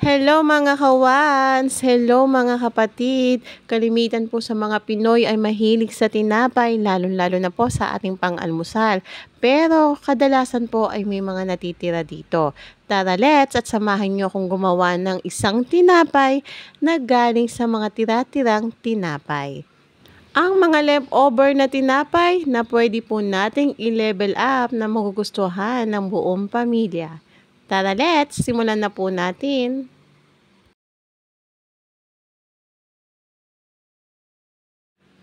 Hello mga kawans! Hello mga kapatid! Kalimitan po sa mga Pinoy ay mahilig sa tinapay, lalo-lalo na po sa ating pang-almusal. Pero kadalasan po ay may mga natitira dito. Tara let's at samahan nyo akong gumawa ng isang tinapay na galing sa mga tira-tirang tinapay. Ang mga leftover na tinapay na pwede po nating i-level up na magugustuhan ng buong pamilya. Tara let's, simulan na po natin.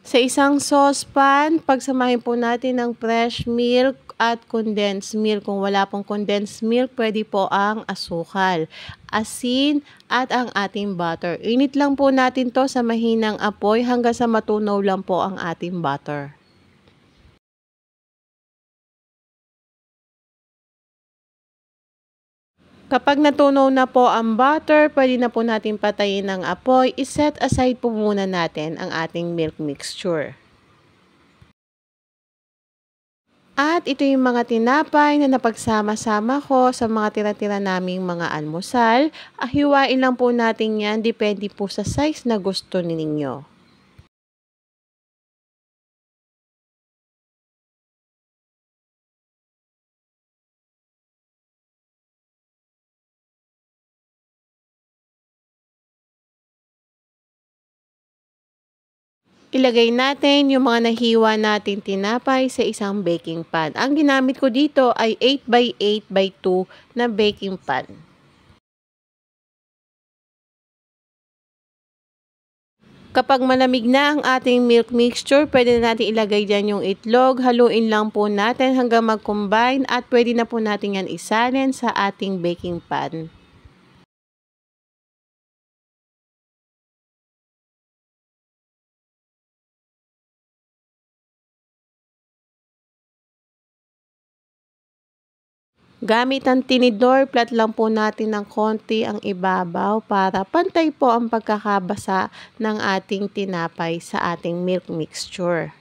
Sa isang saucepan, pagsamahin po natin ng fresh milk at condensed milk. Kung wala pong condensed milk, pwede po ang asukal, asin at ang ating butter. Init lang po natin to sa mahinang apoy hanggang sa matunaw lang po ang ating butter. Kapag natunaw na po ang butter, pwede na po natin patayin ng apoy. I-set aside po muna natin ang ating milk mixture. At ito yung mga tinapay na napagsama-sama ko sa mga tira-tira naming mga almusal. Hiwain lang po natin yan, depende po sa size na gusto ninyo. Ilagay natin yung mga nahiwa natin tinapay sa isang baking pan. Ang ginamit ko dito ay 8x8x2 na baking pan. Kapag malamig na ang ating milk mixture, pwede na natin ilagay dyan yung itlog. Haluin lang po natin hanggang mag-combine at pwede na po natin yan isalin sa ating baking pan. Gamit ang tinidor, flat lang po natin ng konti ang ibabaw para pantay po ang pagkakabasa ng ating tinapay sa ating milk mixture.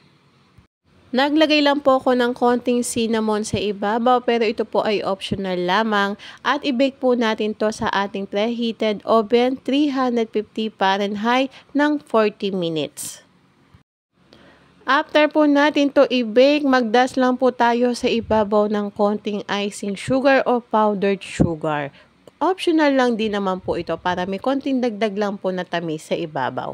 Naglagay lang po ako ng konting cinnamon sa ibabaw pero ito po ay optional lamang at i-bake po natin to sa ating preheated oven 350 Fahrenheit ng 40 minutes. After po natin to i-bake, magdas lang po tayo sa ibabaw ng konting icing sugar o powdered sugar. Optional lang din naman po ito para may konting dagdag lang po na tamis sa ibabaw.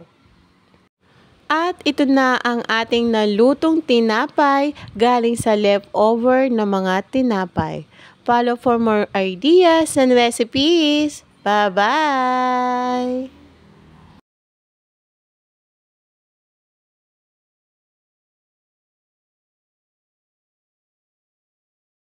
At ito na ang ating nalutong tinapay galing sa leftover na mga tinapay. Follow for more ideas and recipes. Bye-bye!